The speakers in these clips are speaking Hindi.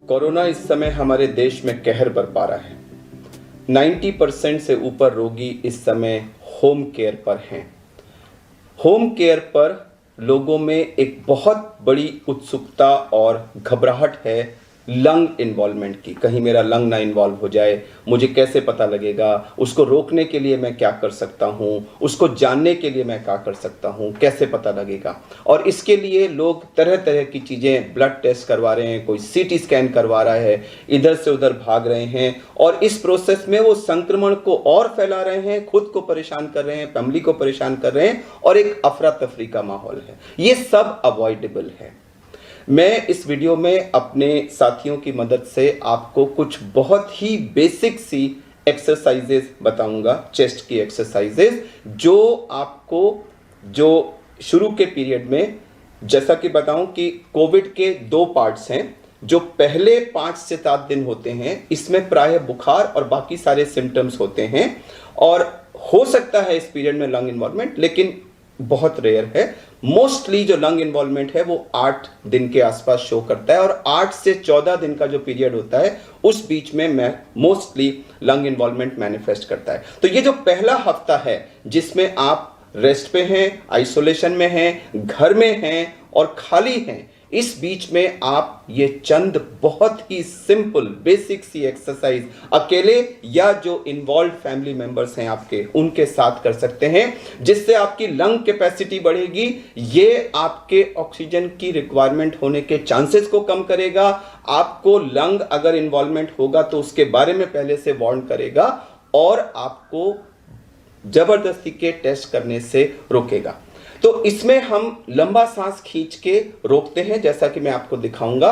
कोरोना इस समय हमारे देश में कहर बरपा रहा है। 90% से ऊपर रोगी इस समय होम केयर पर हैं। होम केयर पर लोगों में एक बहुत बड़ी उत्सुकता और घबराहट है लंग इन्वॉल्वमेंट की। कहीं मेरा लंग ना इन्वॉल्व हो जाए, मुझे कैसे पता लगेगा, उसको रोकने के लिए मैं क्या कर सकता हूँ, उसको जानने के लिए मैं क्या कर सकता हूँ, कैसे पता लगेगा। और इसके लिए लोग तरह तरह की चीज़ें, ब्लड टेस्ट करवा रहे हैं, कोई सीटी स्कैन करवा रहा है, इधर से उधर भाग रहे हैं और इस प्रोसेस में वो संक्रमण को और फैला रहे हैं, खुद को परेशान कर रहे हैं, फैमिली को परेशान कर रहे हैं और एक अफरा तफरी का माहौल है। ये सब अवॉइडेबल है। मैं इस वीडियो में अपने साथियों की मदद से आपको कुछ बहुत ही बेसिक सी एक्सरसाइजेस बताऊंगा, चेस्ट की एक्सरसाइजेस, जो आपको जो शुरू के पीरियड में, जैसा कि बताऊं कि कोविड के 2 पार्ट्स हैं। जो पहले 5 से 7 दिन होते हैं, इसमें प्रायः बुखार और बाकी सारे सिम्टम्स होते हैं और हो सकता है इस पीरियड में लंग इन्वॉल्वमेंट, लेकिन बहुत रेयर है। मोस्टली जो लंग इन्वॉल्वमेंट है वो 8 दिन के आसपास शो करता है और 8 से 14 दिन का जो पीरियड होता है उस बीच में मोस्टली लंग इन्वॉल्वमेंट मैनिफेस्ट करता है। तो ये जो पहला हफ्ता है जिसमें आप रेस्ट पे हैं, आइसोलेशन में हैं, घर में हैं और खाली हैं, इस बीच में आप ये चंद बहुत ही सिंपल बेसिक सी एक्सरसाइज अकेले या जो इन्वॉल्व फैमिली मेंबर्स हैं आपके, उनके साथ कर सकते हैं, जिससे आपकी लंग कैपेसिटी बढ़ेगी। ये आपके ऑक्सीजन की रिक्वायरमेंट होने के चांसेस को कम करेगा। आपको लंग अगर इन्वॉल्वमेंट होगा तो उसके बारे में पहले से वार्न करेगा और आपको जबरदस्ती के टेस्ट करने से रोकेगा। तो इसमें हम लंबा सांस खींच के रोकते हैं, जैसा कि मैं आपको दिखाऊंगा।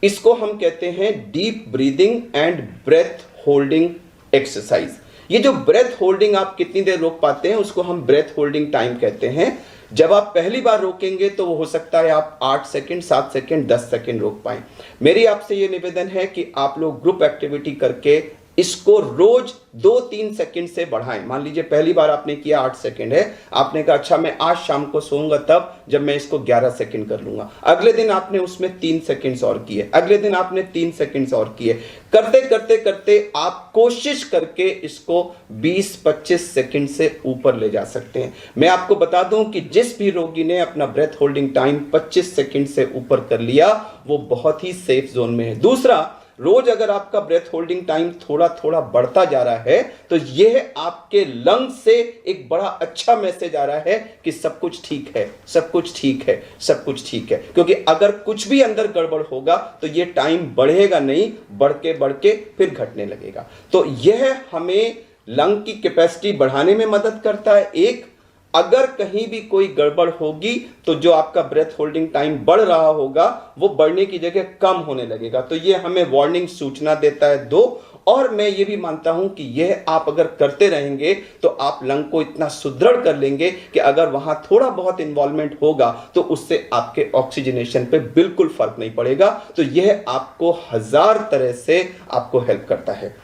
इसको हम कहते हैं deep breathing and breath holding exercise. ये जो ब्रेथ होल्डिंग आप कितनी देर रोक पाते हैं उसको हम ब्रेथ होल्डिंग टाइम कहते हैं। जब आप पहली बार रोकेंगे तो वो हो सकता है आप 8 सेकंड, 7 सेकंड, 10 सेकंड रोक पाएं। मेरी आपसे ये निवेदन है कि आप लोग ग्रुप एक्टिविटी करके इसको रोज 2-3 सेकंड से बढ़ाएं। मान लीजिए पहली बार आपने किया 8 सेकंड है, आपने कहा अच्छा मैं आज शाम को सोऊंगा तब जब मैं इसको 11 सेकंड कर लूंगा। अगले दिन आपने उसमें 3 सेकंड्स और किए, अगले दिन आपने 3 सेकंड्स और किए। करते करते करते आप कोशिश करके इसको 20-25 सेकंड से ऊपर ले जा सकते हैं। मैं आपको बता दूं कि जिस भी रोगी ने अपना ब्रेथ होल्डिंग टाइम 25 सेकंड से ऊपर कर लिया वो बहुत ही सेफ जोन में है। दूसरा, रोज अगर आपका ब्रेथ होल्डिंग टाइम थोड़ा थोड़ा बढ़ता जा रहा है तो यह आपके लंग से एक बड़ा अच्छा मैसेज आ रहा है कि सब कुछ ठीक है, सब कुछ ठीक है, सब कुछ ठीक है। क्योंकि अगर कुछ भी अंदर गड़बड़ होगा तो यह टाइम बढ़ेगा नहीं, बढ़ के फिर घटने लगेगा। तो यह हमें लंग की कैपेसिटी बढ़ाने में मदद करता है। एक, अगर कहीं भी कोई गड़बड़ होगी तो जो आपका ब्रेथ होल्डिंग टाइम बढ़ रहा होगा वो बढ़ने की जगह कम होने लगेगा, तो ये हमें वार्निंग सूचना देता है। 2, और मैं ये भी मानता हूं कि यह आप अगर करते रहेंगे तो आप लंग को इतना सुदृढ़ कर लेंगे कि अगर वहां थोड़ा बहुत इन्वॉल्वमेंट होगा तो उससे आपके ऑक्सीजनेशन पे बिल्कुल फर्क नहीं पड़ेगा। तो यह आपको 1000 तरह से आपको हेल्प करता है।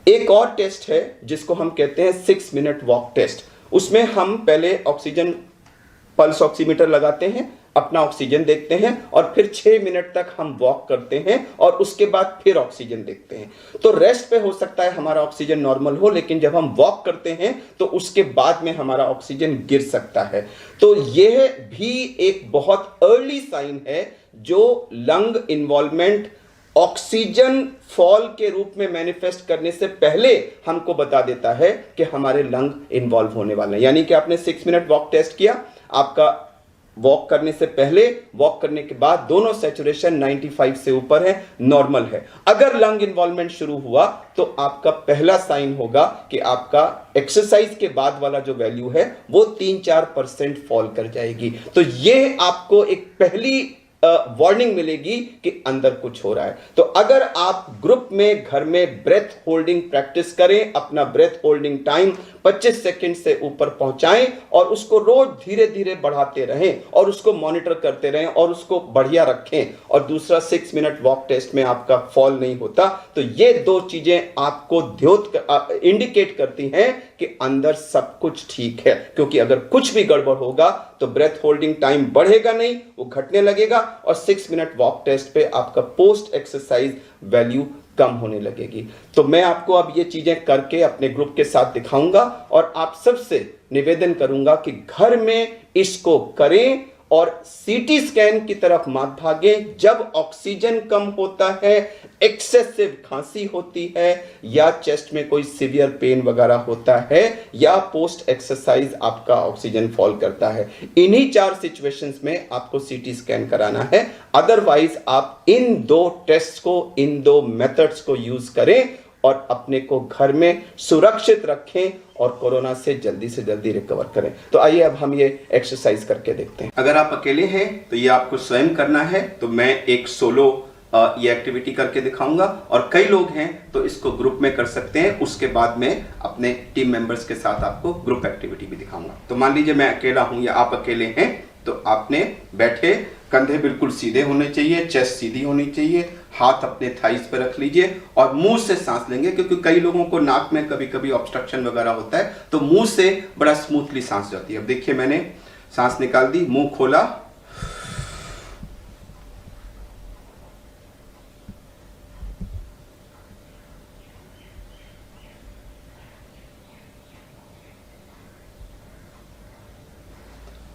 एक और टेस्ट है जिसको हम कहते हैं 6 मिनट वॉक टेस्ट। उसमें हम पहले ऑक्सीजन पल्स ऑक्सीमीटर लगाते हैं, अपना ऑक्सीजन देखते हैं और फिर 6 मिनट तक हम वॉक करते हैं और उसके बाद फिर ऑक्सीजन देखते हैं। तो रेस्ट पे हो सकता है हमारा ऑक्सीजन नॉर्मल हो, लेकिन जब हम वॉक करते हैं तो उसके बाद में हमारा ऑक्सीजन गिर सकता है। तो यह भी एक बहुत अर्ली साइन है जो लंग इन्वॉल्वमेंट ऑक्सीजन फॉल के रूप में मैनिफेस्ट करने से पहले हमको बता देता है कि हमारे लंग इन्वॉल्व होने वाले हैं। यानी कि आपने 6 मिनट वॉक टेस्ट किया, आपका वॉक करने से पहले, वॉक करने के बाद दोनों सैचुरेशन 95 से ऊपर है, नॉर्मल है। अगर लंग इन्वॉल्वमेंट शुरू हुआ तो आपका पहला साइन होगा कि आपका एक्सरसाइज के बाद वाला जो वैल्यू है वो 3-4% फॉल कर जाएगी। तो ये आपको एक पहली वार्निंग मिलेगी कि अंदर कुछ हो रहा है। तो अगर आप ग्रुप में, घर में ब्रेथ होल्डिंग प्रैक्टिस करें, अपना ब्रेथ होल्डिंग टाइम 25 सेकंड से ऊपर पहुंचाएं और उसको रोज धीरे धीरे बढ़ाते रहें और उसको मॉनिटर करते रहें और उसको बढ़िया रखें। और दूसरा, 6 मिनट वॉक टेस्ट में आपका फॉल नहीं होता। तो ये 2 चीजें आपको इंडिकेट करती हैं कि अंदर सब कुछ ठीक है, क्योंकि अगर कुछ भी गड़बड़ होगा तो ब्रेथ होल्डिंग टाइम बढ़ेगा नहीं, वो घटने लगेगा और 6 मिनट वॉक टेस्ट पे आपका पोस्ट एक्सरसाइज वैल्यू कम होने लगेगी। तो मैं आपको अब ये चीजें करके अपने ग्रुप के साथ दिखाऊंगा और आप सबसे निवेदन करूंगा कि घर में इसको करें और सीटी स्कैन की तरफ मत भागें। जब ऑक्सीजन कम होता है, एक्सेसिव खांसी होती है या चेस्ट में कोई सीवियर पेन वगैरह होता है या पोस्ट एक्सरसाइज आपका ऑक्सीजन फॉल करता है, इन्हीं 4 सिचुएशंस में आपको सीटी स्कैन कराना है। अदरवाइज आप इन 2 टेस्ट को, इन 2 मेथड्स को यूज करें और अपने को घर में सुरक्षित रखें और कोरोना से जल्दी रिकवर करें। तो आइए अब हम ये एक्सरसाइज करके देखते हैं। अगर आप अकेले हैं तो ये आपको स्वयं करना है, तो मैं एक सोलो ये एक्टिविटी करके दिखाऊंगा और कई लोग हैं तो इसको ग्रुप में कर सकते हैं। उसके बाद में अपने टीम मेंबर्स के साथ आपको ग्रुप एक्टिविटी भी दिखाऊंगा। तो मान लीजिए मैं अकेला हूं या आप अकेले हैं, तो आपने बैठे, कंधे बिल्कुल सीधे होने चाहिए, चेस्ट सीधी होनी चाहिए, हाथ अपने थाइस पे रख लीजिए और मुंह से सांस लेंगे, क्योंकि कई लोगों को नाक में कभी कभी ऑब्स्ट्रक्शन वगैरह होता है, तो मुंह से बड़ा स्मूथली सांस जाती है। अब देखिए मैंने सांस निकाल दी, मुंह खोला,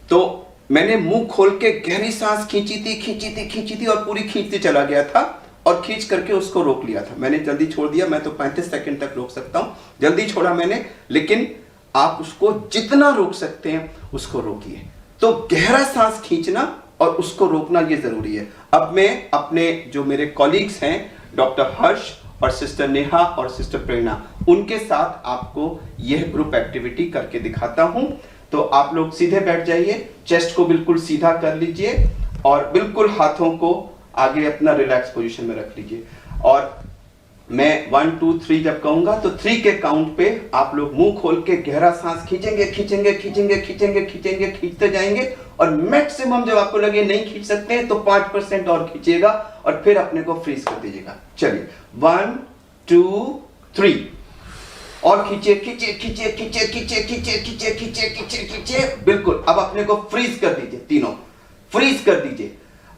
तो मैंने मुंह खोल के गहरी सांस खींची थी और पूरी खींचते चला गया था और खींच करके उसको रोक लिया था। मैंने जल्दी छोड़ दिया, मैं तो 35 सेकंड तक रोक सकता हूं, जल्दी छोड़ा मैंने, लेकिन आप उसको जितना रोक सकते हैं उसको रोकिए। तो गहरा सांस खींचना और उसको रोकना ये जरूरी है। अब मैं अपने जो मेरे कॉलीग्स हैं, डॉक्टर हर्ष और सिस्टर नेहा और सिस्टर प्रेरणा, उनके साथ आपको यह ग्रुप एक्टिविटी करके दिखाता हूं। तो आप लोग सीधे बैठ जाइए, चेस्ट को बिल्कुल सीधा कर लीजिए और बिल्कुल हाथों को आगे अपना रिलैक्स पोजीशन में रख लीजिए। और मैं 1 2 3 जब कहूंगा तो 3 के काउंट पे आप लोग मुंह खोल के गहरा सांस खींचते जाएंगे और मैक्सिमम जब आपको लगे नहीं खींच सकते हैं तो 5% और खींचिएगा और फिर अपने को फ्रीज कर दीजिएगा। चलिए 1 2 3 और खींचे, बिल्कुल। अब अपने को फ्रीज कर दीजिए, तीनों फ्रीज कर दीजिए।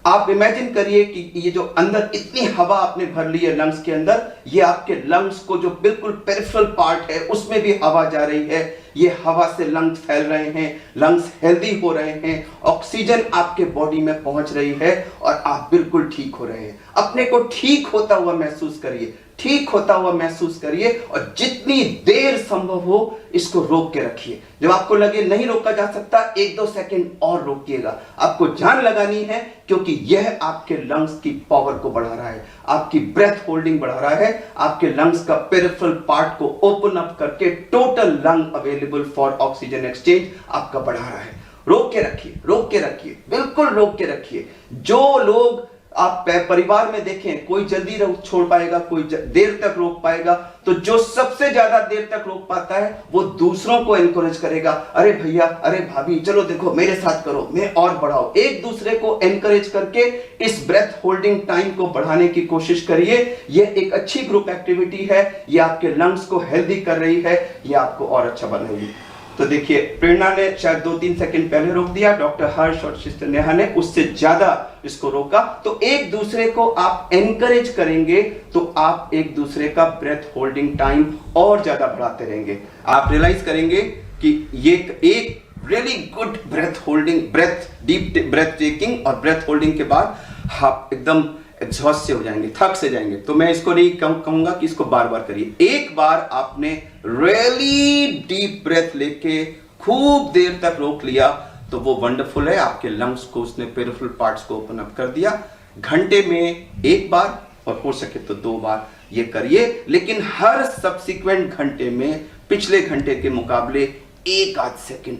आप इमेजिन करिए कि ये जो अंदर इतनी हवा आपने भर ली है लंग्स के अंदर, ये आपके लंग्स को जो बिल्कुल पेरिफेरल पार्ट है उसमें भी हवा जा रही है। ये हवा से लंग्स फैल रहे हैं, लंग्स हेल्दी हो रहे हैं, ऑक्सीजन आपके बॉडी में पहुंच रही है और आप बिल्कुल ठीक हो रहे हैं। अपने को ठीक होता हुआ महसूस करिए, ठीक होता हुआ महसूस करिए और जितनी देर संभव हो इसको रोक के रखिए। जब आपको लगे नहीं रोका जा सकता, 1-2 सेकंड और रोकिएगा। आपको जान लगानी है, क्योंकि यह आपके लंग्स की पावर को बढ़ा रहा है, आपकी ब्रेथ होल्डिंग बढ़ा रहा है, आपके लंग्स का पेरिफेरल पार्ट को ओपन अप करके total lung available for oxygen exchange आपका बढ़ा रहा है। रोक के रखिए, रोक के रखिए, बिल्कुल रोक के रखिए। जो लोग आप परिवार में देखें, कोई जल्दी छोड़ पाएगा, कोई देर तक रोक पाएगा, तो जो सबसे ज्यादा देर तक रोक पाता है वो दूसरों को एनकरेज करेगा। अरे भैया, अरे भाभी, चलो देखो मेरे साथ करो, मैं और बढ़ाओ। एक दूसरे को एनकरेज करके इस ब्रेथ होल्डिंग टाइम को बढ़ाने की कोशिश करिए। यह एक अच्छी ग्रुप एक्टिविटी है, यह आपके लंग्स को हेल्दी कर रही है, यह आपको और अच्छा बनाएगी। तो देखिए, प्रेरणा ने शायद 2-3 सेकंड पहले रोक दिया, डॉक्टर हर्ष और सिस्टर नेहा ने उससे ज्यादा इसको रोका। तो एक दूसरे को आप एनकरेज करेंगे तो आप एक दूसरे का ब्रेथ होल्डिंग टाइम और ज्यादा बढ़ाते रहेंगे। आप रियलाइज करेंगे कि ये एक really good breath holding, deep breath taking और ब्रेथ होल्डिंग के बाद आप एकदम एग्जॉस्ट से हो जाएंगे, थक से जाएंगे। तो मैं इसको नहीं कहूंगा कि इसको बार बार करिए। एक बार आपने रियली डीप ब्रेथ लेके खूब देर तक रोक लिया तो वो वंडरफुल है, आपके लंग्स को उसने पेरिफेरल पार्ट्स को ओपन अप कर दिया। घंटे में 1 बार और हो सके तो 2 बार ये करिए, लेकिन हर सब्सिक्वेंट घंटे में पिछले घंटे के मुकाबले 1-8 सेकंड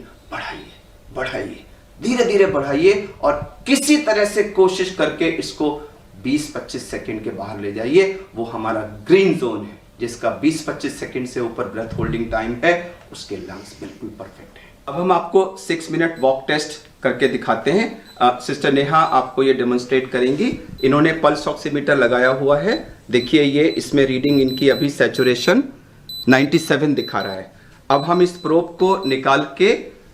बढ़ाइए, धीरे धीरे बढ़ाइए और किसी तरह से कोशिश करके इसको 20-25 सेकंड के बाहर ले जाइए। वो हमारा ग्रीन जोन है, जिसका 20-25 सेकंड से ऊपर ब्रेथ होल्डिंग टाइम है, उसके लंग्स बिल्कुल परफेक्ट है। अब हम आपको 6 मिनट वॉक टेस्ट करके दिखाते हैं। सिस्टर नेहा आपको ये डेमोन्स्ट्रेट करेंगी। इन्होंने पल्स ऑक्सीमीटर लगाया हुआ है। देखिए, ये इसमें रीडिंग इनकी अभी सैचुरेशन 97 दिखा रहा है। अब हम इस प्रोब को निकाल के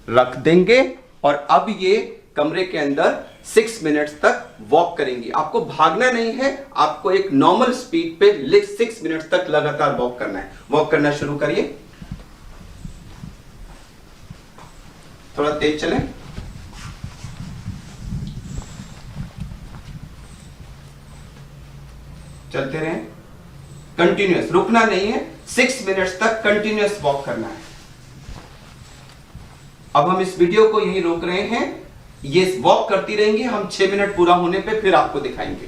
रख देंगे और अब ये कमरे के अंदर 6 मिनट्स तक वॉक करेंगी। आपको भागना नहीं है, आपको एक नॉर्मल स्पीड पे 6 मिनट्स तक लगातार वॉक करना है। वॉक करना शुरू करिए, थोड़ा तेज चलें। चलते रहें, कंटिन्यूअस, रुकना नहीं है, 6 मिनट्स तक कंटिन्यूअस वॉक करना है। अब हम इस वीडियो को यहीं रोक रहे हैं, ये वॉक करती रहेंगी, हम 6 मिनट पूरा होने पे फिर आपको दिखाएंगे।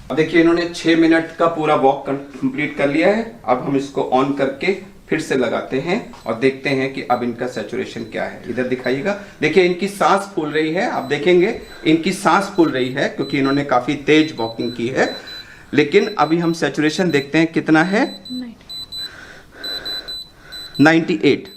अब देखिए इन्होंने 6 मिनट का पूरा वॉक कंप्लीट कर लिया है। अब हम इसको ऑन करके फिर से लगाते हैं और देखते हैं कि अब इनका सैचुरेशन क्या है। इधर दिखाइएगा, देखिए इनकी सांस फूल रही है, आप देखेंगे इनकी सांस फूल रही है क्योंकि इन्होंने काफी तेज वॉकिंग की है। लेकिन अभी हम सैचुरेशन देखते हैं कितना है, 98।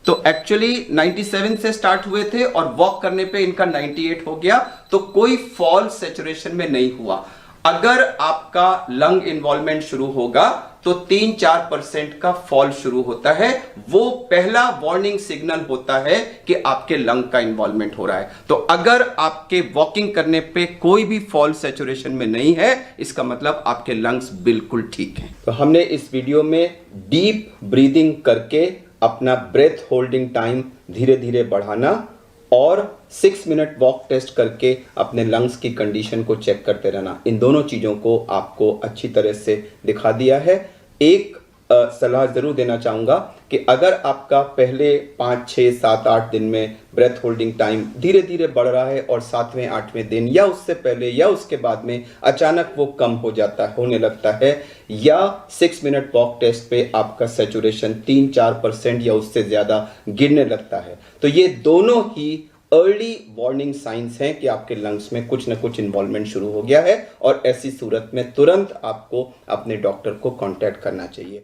तो एक्चुअली 97 से स्टार्ट हुए थे और वॉक करने पे इनका 98 हो गया, तो कोई फॉल सैचुरेशन में नहीं हुआ। अगर आपका लंग इन्वॉल्वमेंट शुरू होगा तो 3-4% का फॉल शुरू होता है, वो पहला वार्निंग सिग्नल होता है कि आपके लंग का इन्वॉल्वमेंट हो रहा है। तो अगर आपके वॉकिंग करने पे कोई भी फॉल सैचुरेशन में नहीं है, इसका मतलब आपके लंग्स बिल्कुल ठीक हैं। तो हमने इस वीडियो में डीप ब्रीदिंग करके अपना ब्रेथ होल्डिंग टाइम धीरे धीरे बढ़ाना और 6 मिनट वॉक टेस्ट करके अपने लंग्स की कंडीशन को चेक करते रहना, इन दोनों चीज़ों को आपको अच्छी तरह से दिखा दिया है। एक सलाह ज़रूर देना चाहूँगा कि अगर आपका पहले 5, 6, 7, 8 दिन में ब्रेथ होल्डिंग टाइम धीरे धीरे बढ़ रहा है और 7वें, 8वें दिन या उससे पहले या उसके बाद में अचानक वो कम हो जाता है, होने लगता है, या 6 मिनट वॉक टेस्ट पे आपका सैचुरेशन 3-4% या उससे ज़्यादा गिरने लगता है, तो ये दोनों ही अर्ली वार्निंग साइंस हैं कि आपके लंग्स में कुछ न कुछ इन्वॉल्वमेंट शुरू हो गया है और ऐसी सूरत में तुरंत आपको अपने डॉक्टर को कांटेक्ट करना चाहिए।